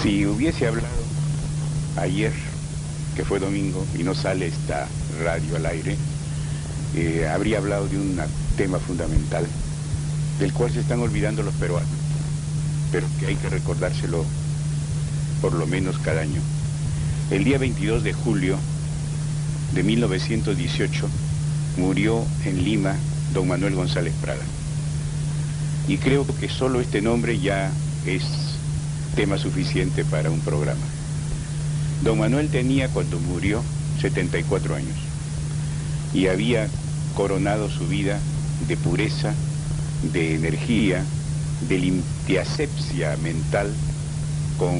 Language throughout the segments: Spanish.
Si hubiese hablado ayer, que fue domingo, y no sale esta radio al aire, habría hablado de un tema fundamental, del cual se están olvidando los peruanos, pero que hay que recordárselo por lo menos cada año. El día 22 de julio de 1918 murió en Lima don Manuel González Prada. Y creo que solo este nombre ya es tema suficiente para un programa. Don Manuel tenía, cuando murió, 74 años y había coronado su vida de pureza, de energía, de asepsia mental, con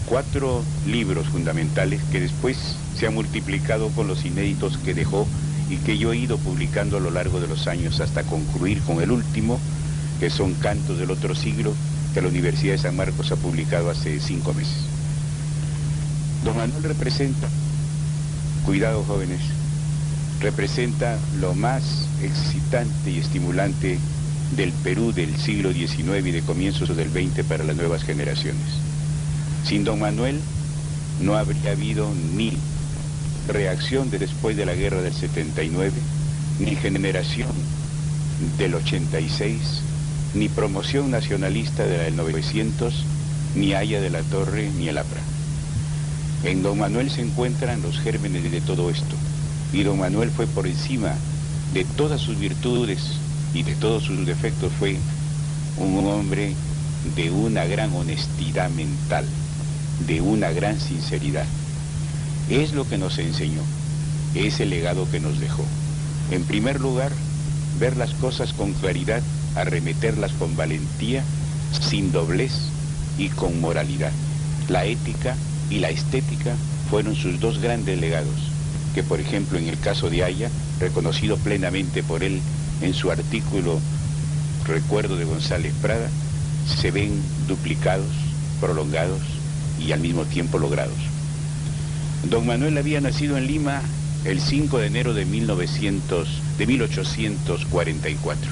4 libros fundamentales que después se han multiplicado con los inéditos que dejó y que yo he ido publicando a lo largo de los años hasta concluir con el último, que son Cantos del Otro Siglo, que la Universidad de San Marcos ha publicado hace 5 meses. Don Manuel representa, cuidado jóvenes, representa lo más excitante y estimulante del Perú del siglo XIX y de comienzos del XX para las nuevas generaciones. Sin don Manuel no habría habido ni reacción de después de la guerra del 79, ni generación del 86, ni promoción nacionalista de la del 900, ni Haya de la Torre, ni el APRA. En don Manuel se encuentran los gérmenes de todo esto, y don Manuel fue por encima de todas sus virtudes y de todos sus defectos, fue un hombre de una gran honestidad mental, de una gran sinceridad. Es lo que nos enseñó, es el legado que nos dejó. En primer lugar, ver las cosas con claridad, arremeterlas con valentía, sin doblez y con moralidad. La ética y la estética fueron sus 2 grandes legados, que por ejemplo en el caso de Haya, reconocido plenamente por él en su artículo Recuerdo de González Prada, se ven duplicados, prolongados y al mismo tiempo logrados. Don Manuel había nacido en Lima el 5 de enero de 1844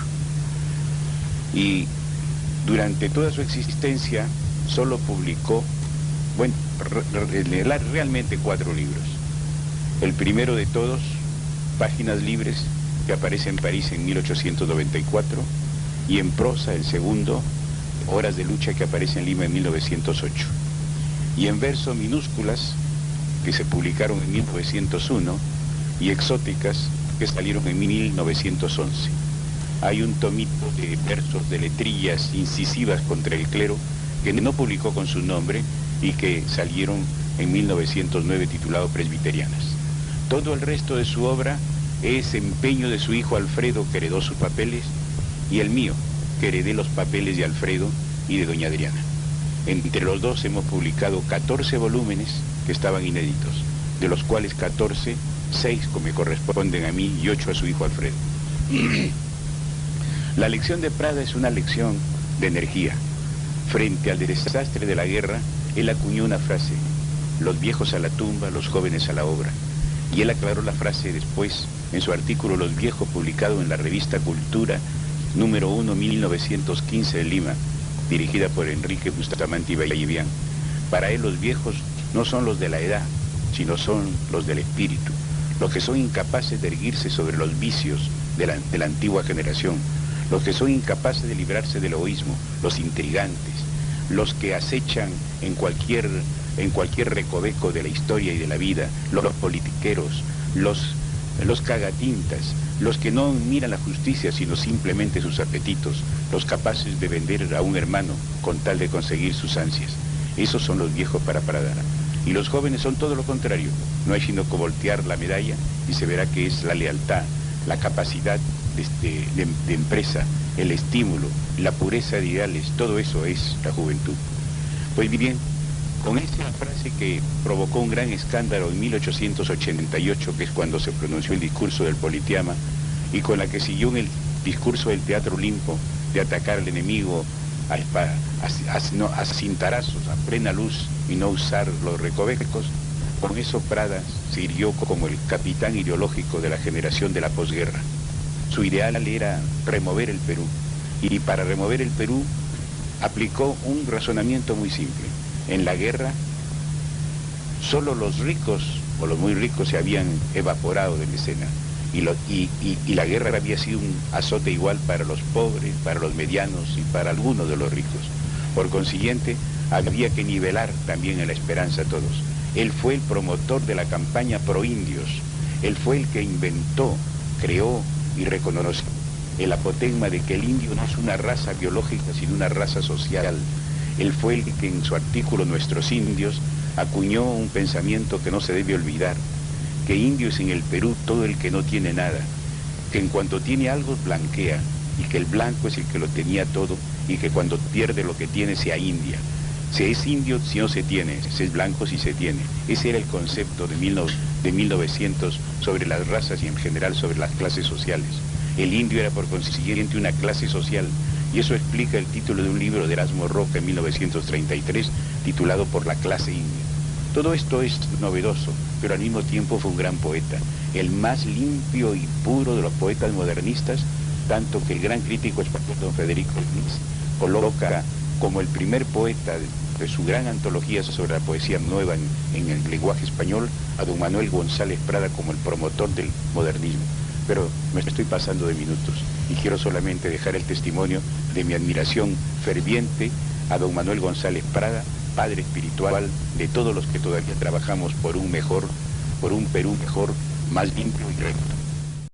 y durante toda su existencia solo publicó, bueno, realmente 4 libros. El primero de todos, Páginas Libres, que aparece en París en 1894, y en prosa el segundo, Horas de Lucha, que aparece en Lima en 1908. Y en verso, Minúsculas, que se publicaron en 1901, y Exóticas, que salieron en 1911. Hay un tomito de versos de letrillas incisivas contra el clero que no publicó con su nombre y que salieron en 1909 titulado Presbiterianas. Todo el resto de su obra es empeño de su hijo Alfredo, que heredó sus papeles, y el mío, que heredé los papeles de Alfredo y de doña Adriana. Entre los dos hemos publicado 14 volúmenes que estaban inéditos, de los cuales 6 me corresponden a mí y 8 a su hijo Alfredo. La lección de Prada es una lección de energía. Frente al desastre de la guerra, él acuñó una frase: los viejos a la tumba, los jóvenes a la obra. Y él aclaró la frase después en su artículo Los Viejos, publicado en la revista Cultura, número 1, 1915 de Lima, dirigida por Enrique Bustamante y Vallivian. Para él los viejos no son los de la edad, sino son los del espíritu, los que son incapaces de erguirse sobre los vicios de la antigua generación, los que son incapaces de librarse del egoísmo, los intrigantes, los que acechan en cualquier recoveco de la historia y de la vida, los politiqueros, los cagatintas, los que no miran la justicia sino simplemente sus apetitos, los capaces de vender a un hermano con tal de conseguir sus ansias. Esos son los viejos para Prada. Y los jóvenes son todo lo contrario. No hay sino que voltear la medalla y se verá que es la lealtad, la capacidad de empresa, el estímulo, la pureza de ideales, todo eso es la juventud. Pues bien, con esta frase que provocó un gran escándalo en 1888, que es cuando se pronunció el discurso del Politeama, y con la que siguió en el discurso del Teatro Olimpo, de atacar al enemigo a cintarazos, a plena luz, y no usar los recovecos, con eso Prada sirvió como el capitán ideológico de la generación de la posguerra. Su ideal era remover el Perú, y para remover el Perú aplicó un razonamiento muy simple. En la guerra, solo los ricos o los muy ricos se habían evaporado de la escena. Y la guerra había sido un azote igual para los pobres, para los medianos y para algunos de los ricos. Por consiguiente, había que nivelar también en la esperanza a todos. Él fue el promotor de la campaña pro indios. Él fue el que inventó, creó y reconoció el apotegma de que el indio no es una raza biológica, sino una raza social. Él fue el que en su artículo Nuestros Indios acuñó un pensamiento que no se debe olvidar, que indio es en el Perú todo el que no tiene nada, que en cuanto tiene algo blanquea, y que el blanco es el que lo tenía todo, y que cuando pierde lo que tiene se india. Se es indio si no se tiene, se es blanco si se tiene. Ese era el concepto de 1900 sobre las razas y en general sobre las clases sociales. El indio era por consiguiente una clase social, y eso explica el título de un libro de Erasmo Roca en 1933, titulado Por la clase india. Todo esto es novedoso, pero al mismo tiempo fue un gran poeta, el más limpio y puro de los poetas modernistas, tanto que el gran crítico español don Federico Luis coloca como el primer poeta de su gran antología sobre la poesía nueva en el lenguaje español a don Manuel González Prada como el promotor del modernismo. Pero me estoy pasando de minutos y quiero solamente dejar el testimonio de mi admiración ferviente a don Manuel González Prada, padre espiritual de todos los que todavía trabajamos por un Perú mejor, más limpio y recto.